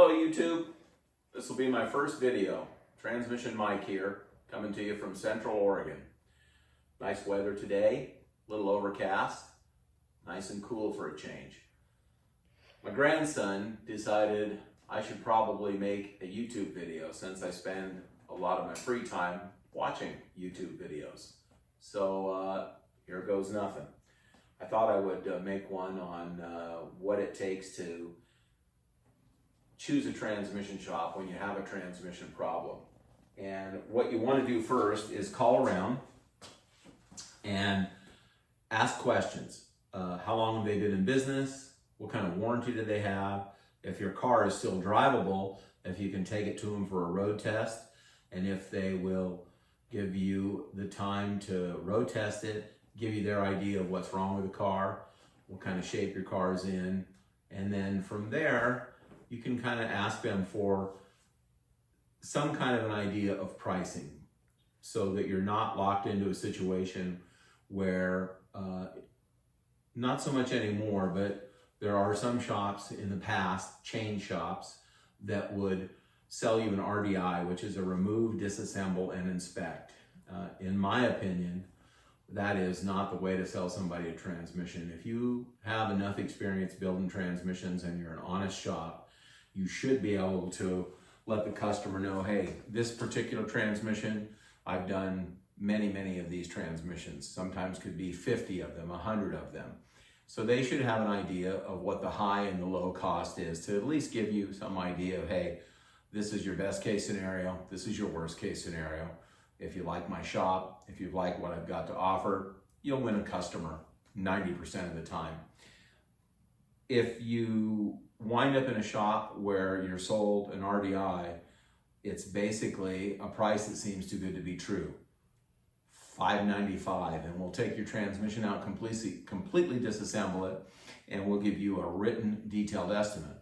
Hello YouTube, this will be my first video. Transmission Mike here, coming to you from Central Oregon. Nice weather today, a little overcast, nice and cool for a change. My grandson decided I should probably make a YouTube video since I spend a lot of my free time watching YouTube videos. So here goes nothing. I thought I would make one on what it takes to choose a transmission shop when you have a transmission problem. And what you want to do first is call around and ask questions. How long have they been in business? What kind of warranty do they have? If your car is still drivable, if you can take it to them for a road test, and if they will give you the time to road test it, give you their idea of what's wrong with the car, what kind of shape your car is in, and then from there, you can kind of ask them for some kind of an idea of pricing so that you're not locked into a situation where, not so much anymore, but there are some shops in the past, chain shops, that would sell you an RDI, which is a remove, disassemble, and inspect. In my opinion, that is not the way to sell somebody a transmission. If you have enough experience building transmissions and you're an honest shop, you should be able to let the customer know, hey, this particular transmission, I've done many of these transmissions. Sometimes could be 50 of them, 100 of them. So they should have an idea of what the high and the low cost is to at least give you some idea of, hey, this is your best case scenario, this is your worst case scenario. If you like my shop, if you like what I've got to offer, you'll win a customer 90% of the time. If you wind up in a shop where you're sold an RDI, it's basically a price that seems too good to be true. $595, and we'll take your transmission out completely disassemble it, and we'll give you a written detailed estimate.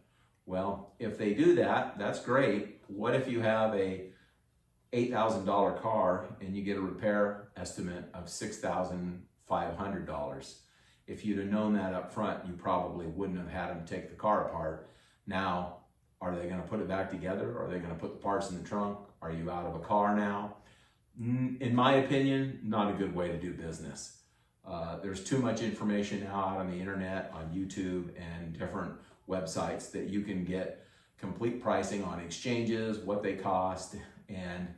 Well, if they do that, that's great. What if you have a $8,000 car and you get a repair estimate of $6,500? If you'd have known that up front, you probably wouldn't have had them take the car apart. Now, are they going to put it back together? Are they going to put the parts in the trunk? Are you out of a car now? In my opinion, not a good way to do business. There's too much information now out on the internet, on YouTube, and different websites that you can get complete pricing on exchanges, what they cost, and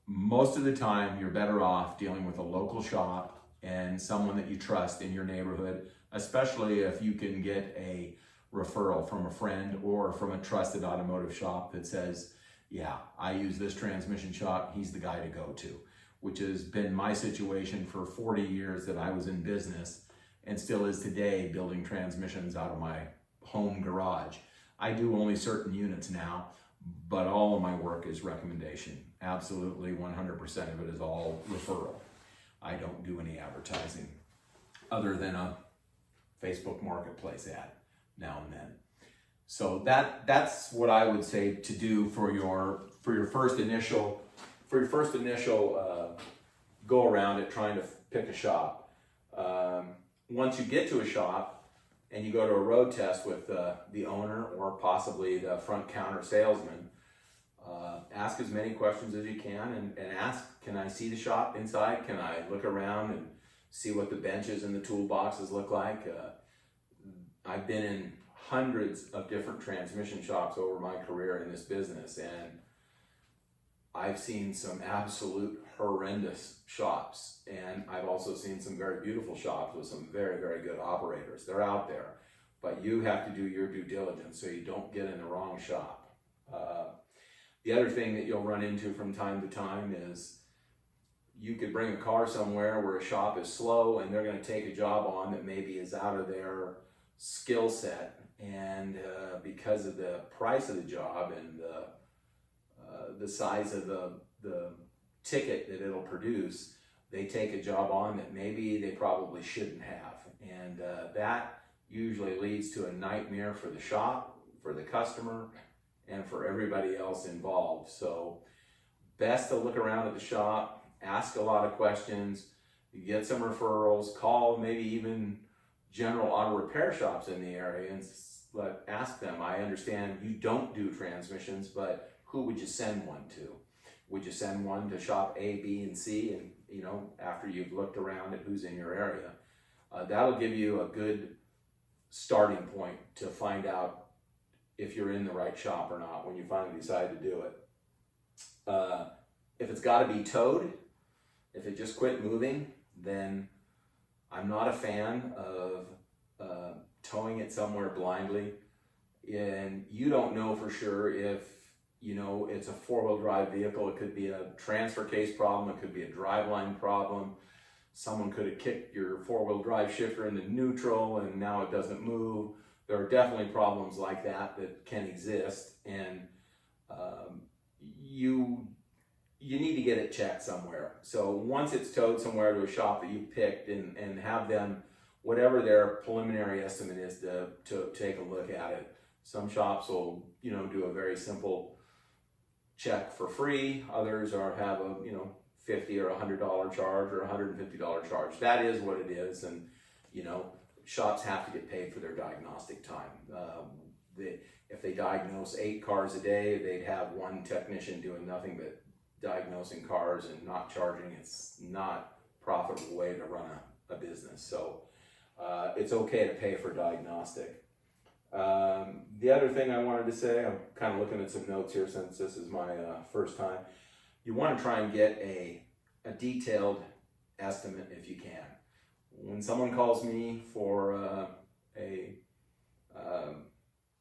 most of the time you're better off dealing with a local shop and someone that you trust in your neighborhood, especially if you can get a referral from a friend or from a trusted automotive shop that says, yeah, I use this transmission shop, he's the guy to go to, which has been my situation for 40 years that I was in business and still is today, building transmissions out of my home garage. I do only certain units now, but all of my work is recommendation. Absolutely 100% of it is all referral. I don't do any advertising other than a Facebook Marketplace ad now and then. So that's what I would say to do for your first initial go around at trying to pick a shop. Once you get to a shop and you go to a road test with the owner or possibly the front counter salesman, ask as many questions as you can and ask, can I see the shop inside? Can I look around and see what the benches and the toolboxes look like? I've been in hundreds of different transmission shops over my career in this business, and I've seen some absolute horrendous shops, and I've also seen some very beautiful shops with some very good operators. They're out there, but you have to do your due diligence so you don't get in the wrong shop. The other thing that you'll run into from time to time is you could bring a car somewhere where a shop is slow and they're going to take a job on that maybe is out of their skill set, and because of the price of the job and the size of the ticket that it'll produce, they take a job on that maybe they probably shouldn't have, and that usually leads to a nightmare for the shop, for the customer, and for everybody else involved. So best to look around at the shop, ask a lot of questions, get some referrals, call maybe even general auto repair shops in the area and but ask them, I understand you don't do transmissions, but who would you send one to? Would you send one to shop A, B, and C, and after you've looked around at who's in your area? That'll give you a good starting point to find out if you're in the right shop or not when you finally decide to do it. If it's got to be towed, if it just quit moving, then I'm not a fan of towing it somewhere blindly. And you don't know for sure if it's a four-wheel drive vehicle. It could be a transfer case problem. It could be a driveline problem. Someone could have kicked your four-wheel drive shifter into neutral and now it doesn't move. There are definitely problems like that can exist, and you need to get it checked somewhere. So once it's towed somewhere to a shop that you picked, and have them, whatever their preliminary estimate is, to take a look at it. Some shops will do a very simple check for free. Others have a $50 or $100 charge or $150 charge. That is what it is, and shops have to get paid for their diagnostic time. If they diagnose 8 cars a day, they'd have one technician doing nothing but diagnosing cars and not charging. It's not a profitable way to run a business. So it's okay to pay for diagnostic. The other thing I wanted to say, I'm kind of looking at some notes here since this is my first time. You want to try and get a detailed estimate if you can. When someone calls me for a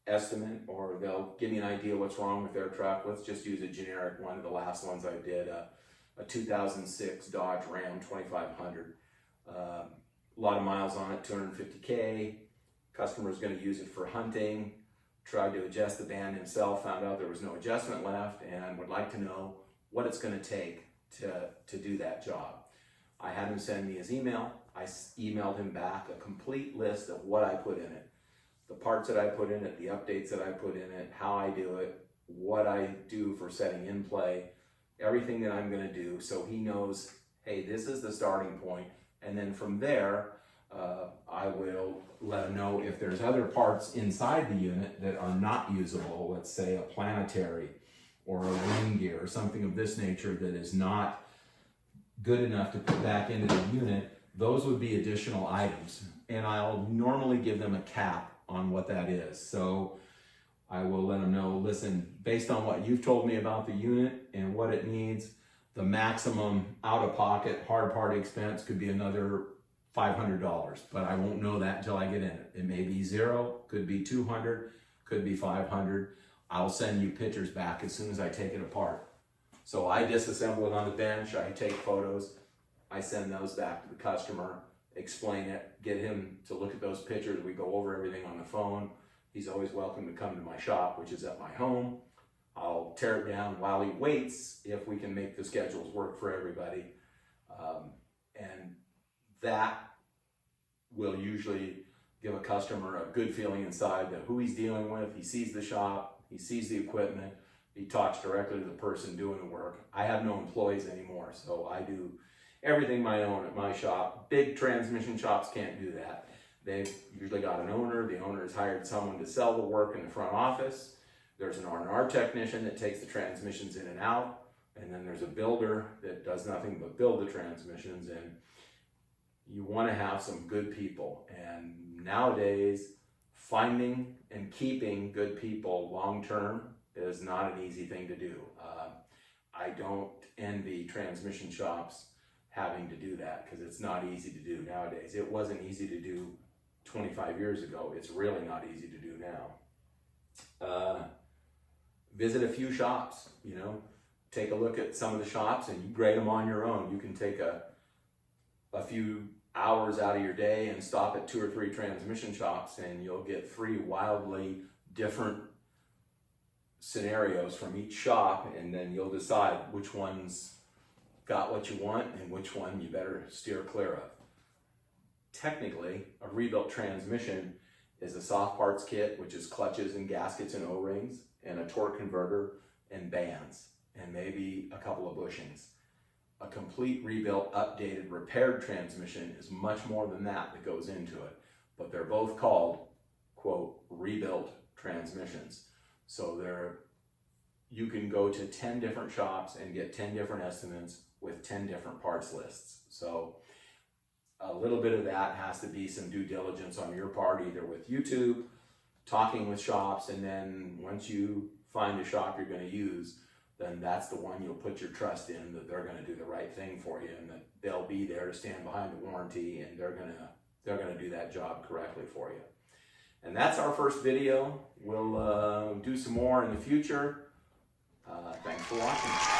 estimate, or they'll give me an idea what's wrong with their truck, let's just use a generic one of the last ones I did, a 2006 Dodge Ram 2500. A lot of miles on it, 250K. Customer's going to use it for hunting. Tried to adjust the band himself, found out there was no adjustment left, and would like to know what it's going to take to do that job. I had him send me his email. I emailed him back a complete list of what I put in it, the parts that I put in it, the updates that I put in it, how I do it, what I do for setting in play, everything that I'm going to do, so he knows, hey, this is the starting point. And then from there, I will let him know if there's other parts inside the unit that are not usable, let's say a planetary or a ring gear or something of this nature that is not good enough to put back into the unit. Those would be additional items, and I'll normally give them a cap on what that is. So I will let them know, listen, based on what you've told me about the unit and what it needs, the maximum out-of-pocket hard part expense could be another $500, but I won't know that until I get in it. It may be 0, could be 200, could be 500. I'll send you pictures back as soon as I take it apart. So I disassemble it on the bench, I take photos, I send those back to the customer, explain it, get him to look at those pictures. We go over everything on the phone. He's always welcome to come to my shop, which is at my home. I'll tear it down while he waits if we can make the schedules work for everybody. And that will usually give a customer a good feeling inside that who he's dealing with. He sees the shop, he sees the equipment, he talks directly to the person doing the work. I have no employees anymore, so I do everything my own at my shop. Big transmission shops can't do that. They've usually got an owner. The owner has hired someone to sell the work in the front office. There's an R&R technician that takes the transmissions in and out. And then there's a builder that does nothing but build the transmissions. And you want to have some good people. And nowadays, finding and keeping good people long-term is not an easy thing to do. I don't envy transmission shops having to do that, because it's not easy to do nowadays. It wasn't easy to do 25 years ago. It's really not easy to do now. Visit a few shops, take a look at some of the shops and you grade them on your own. You can take a few hours out of your day and stop at 2 or 3 transmission shops, and you'll get 3 wildly different scenarios from each shop, and then you'll decide which one's got what you want and which one you better steer clear of. Technically, a rebuilt transmission is a soft parts kit, which is clutches and gaskets and O-rings, and a torque converter and bands, and maybe a couple of bushings. A complete rebuilt, updated, repaired transmission is much more than that goes into it, but they're both called quote, rebuilt transmissions. So you can go to 10 different shops and get 10 different estimates with 10 different parts lists. So a little bit of that has to be some due diligence on your part, either with YouTube, talking with shops, and then once you find a shop you're going to use, then that's the one you'll put your trust in, that they're going to do the right thing for you, and that they'll be there to stand behind the warranty, and they're going to do that job correctly for you. And that's our first video. We'll do some more in the future. Thanks for watching.